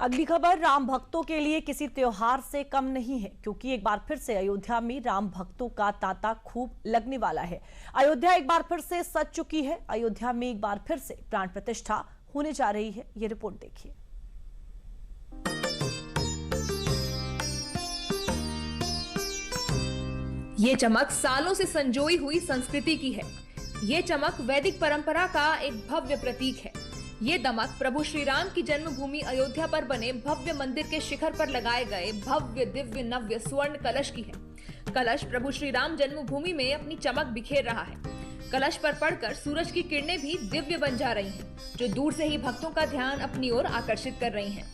अगली खबर राम भक्तों के लिए किसी त्योहार से कम नहीं है, क्योंकि एक बार फिर से अयोध्या में राम भक्तों का तांता खूब लगने वाला है। अयोध्या एक बार फिर से सज चुकी है। अयोध्या में एक बार फिर से प्राण प्रतिष्ठा होने जा रही है। ये रिपोर्ट देखिए। ये चमक सालों से संजोई हुई संस्कृति की है। ये चमक वैदिक परंपरा का एक भव्य प्रतीक है। ये दमक प्रभु श्री राम की जन्मभूमि अयोध्या पर बने भव्य मंदिर के शिखर पर लगाए गए भव्य दिव्य नव्य स्वर्ण कलश की है। कलश प्रभु श्री राम जन्मभूमि में अपनी चमक बिखेर रहा है। कलश पर पड़कर सूरज की किरणें भी दिव्य बन जा रही हैं, जो दूर से ही भक्तों का ध्यान अपनी ओर आकर्षित कर रही हैं।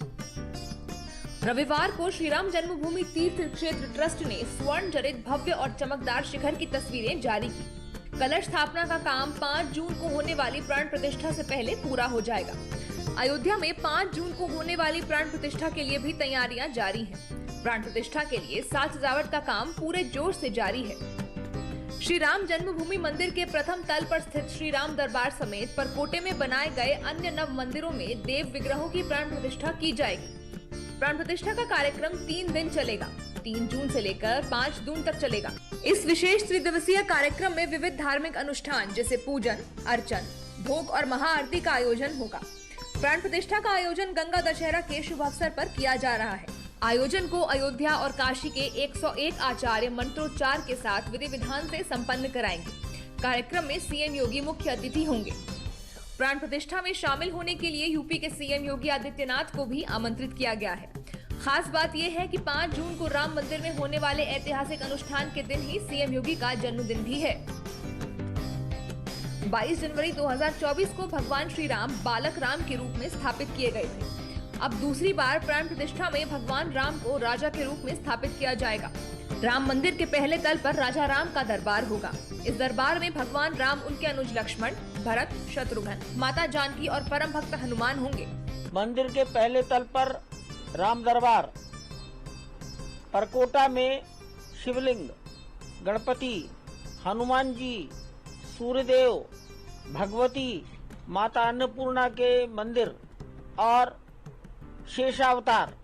रविवार को श्री राम जन्मभूमि तीर्थ क्षेत्र ट्रस्ट ने स्वर्ण जड़ित भव्य और चमकदार शिखर की तस्वीरें जारी की। कलश स्थापना का काम 5 जून को होने वाली प्राण प्रतिष्ठा से पहले पूरा हो जाएगा। अयोध्या में 5 जून को होने वाली प्राण प्रतिष्ठा के लिए भी तैयारियां जारी हैं। प्राण प्रतिष्ठा के लिए साज सजावट का काम पूरे जोश से जारी है। श्री राम जन्मभूमि मंदिर के प्रथम तल पर स्थित श्री राम दरबार समेत परकोटे में बनाए गए अन्य नव मंदिरों में देव विग्रहों की प्राण प्रतिष्ठा की जाएगी। प्राण प्रतिष्ठा का कार्यक्रम 3 दिन चलेगा। 3 जून से लेकर 5 जून तक चलेगा। इस विशेष त्रिदिवसीय कार्यक्रम में विविध धार्मिक अनुष्ठान जैसे पूजन, अर्चन, भोग और महाआरती का आयोजन होगा। प्राण प्रतिष्ठा का आयोजन गंगा दशहरा के शुभ अवसर पर किया जा रहा है। आयोजन को अयोध्या और काशी के 101 आचार्य मंत्रोच्चार के साथ विधि विधान से संपन्न कराएंगे। कार्यक्रम में सीएम योगी मुख्य अतिथि होंगे। प्राण प्रतिष्ठा में शामिल होने के लिए यूपी के सीएम योगी आदित्यनाथ को भी आमंत्रित किया गया है। खास बात यह है कि 5 जून को राम मंदिर में होने वाले ऐतिहासिक अनुष्ठान के दिन ही सीएम योगी का जन्मदिन भी है। 22 जनवरी 2024 को भगवान श्री राम बालक राम के रूप में स्थापित किए गए थे। अब दूसरी बार प्राण प्रतिष्ठा में भगवान राम को राजा के रूप में स्थापित किया जाएगा। राम मंदिर के पहले तल पर राजा राम का दरबार होगा। इस दरबार में भगवान राम, उनके अनुज लक्ष्मण, भरत, शत्रुघ्न, माता जानकी और परम भक्त हनुमान होंगे। मंदिर के पहले तल पर राम दरबार, परकोटा में शिवलिंग, गणपति, हनुमान जी, सूर्यदेव, भगवती, माता अन्नपूर्णा के मंदिर और शेषावतार,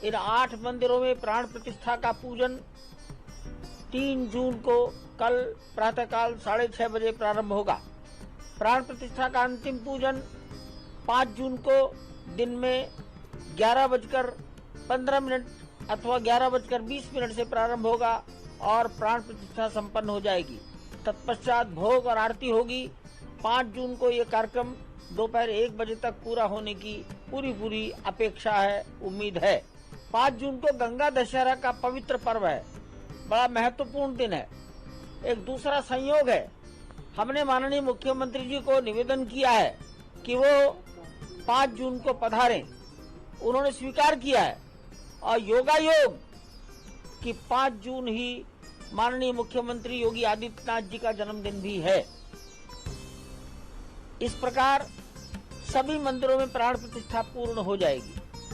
इन 8 मंदिरों में प्राण प्रतिष्ठा का पूजन 3 जून को कल प्रातःकाल 6:30 बजे प्रारंभ होगा। प्राण प्रतिष्ठा का अंतिम पूजन 5 जून को दिन में 11:15 अथवा 11:20 से प्रारंभ होगा और प्राण प्रतिष्ठा संपन्न हो जाएगी। तत्पश्चात भोग और आरती होगी। 5 जून को ये कार्यक्रम दोपहर 1 बजे तक पूरा होने की पूरी अपेक्षा है, उम्मीद है। 5 जून को गंगा दशहरा का पवित्र पर्व है, बड़ा महत्वपूर्ण दिन है। एक दूसरा संयोग है, हमने माननीय मुख्यमंत्री जी को निवेदन किया है कि वो 5 जून को पधारें। उन्होंने स्वीकार किया है और योगायोग कि 5 जून ही माननीय मुख्यमंत्री योगी आदित्यनाथ जी का जन्मदिन भी है। इस प्रकार सभी मंदिरों में प्राण प्रतिष्ठा पूर्ण हो जाएगी।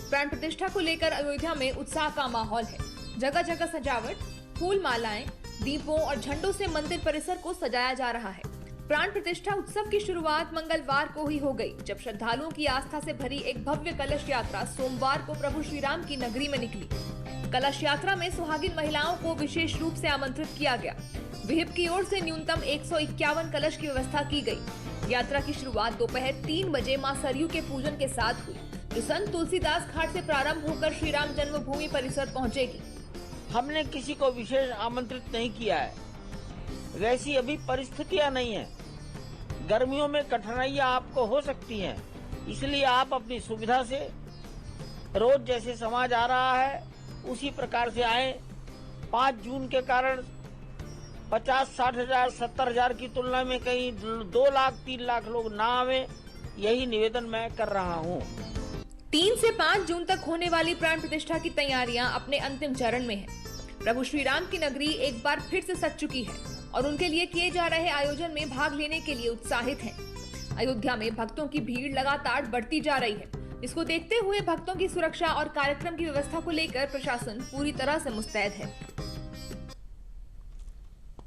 प्राण प्रतिष्ठा को लेकर अयोध्या में उत्साह का माहौल है। जगह जगह सजावट, फूल मालाएं, दीपों और झंडों से मंदिर परिसर को सजाया जा रहा है। प्राण प्रतिष्ठा उत्सव की शुरुआत मंगलवार को ही हो गई, जब श्रद्धालुओं की आस्था से भरी एक भव्य कलश यात्रा सोमवार को प्रभु श्री राम की नगरी में निकली। कलश यात्रा में सुहागिन महिलाओं को विशेष रूप से आमंत्रित किया गया। विहिप की ओर से न्यूनतम 151 कलश की व्यवस्था की गई। यात्रा की शुरुआत दोपहर 3 बजे मां सरयू के पूजन के साथ हुई, जो संत तुलसीदास घाट से प्रारंभ होकर श्री राम जन्मभूमि परिसर पहुंचेगी। हमने किसी को विशेष आमंत्रित नहीं किया है, वैसी अभी परिस्थितियां नहीं है। गर्मियों में कठिनाइयां आपको हो सकती हैं, इसलिए आप अपनी सुविधा से रोज जैसे समाज आ रहा है उसी प्रकार से आए। 5 जून के कारण 50-60 हजार 70 हजार की तुलना में कहीं 2 लाख 3 लाख लोग ना आवे, यही निवेदन मैं कर रहा हूँ। 3 से 5 जून तक होने वाली प्राण प्रतिष्ठा की तैयारियां अपने अंतिम चरण में है। प्रभु श्री राम की नगरी एक बार फिर से सज चुकी है और उनके लिए किए जा रहे आयोजन में भाग लेने के लिए उत्साहित हैं। अयोध्या में भक्तों की भीड़ लगातार बढ़ती जा रही है। इसको देखते हुए भक्तों की सुरक्षा और कार्यक्रम की व्यवस्था को लेकर प्रशासन पूरी तरह से मुस्तैद है।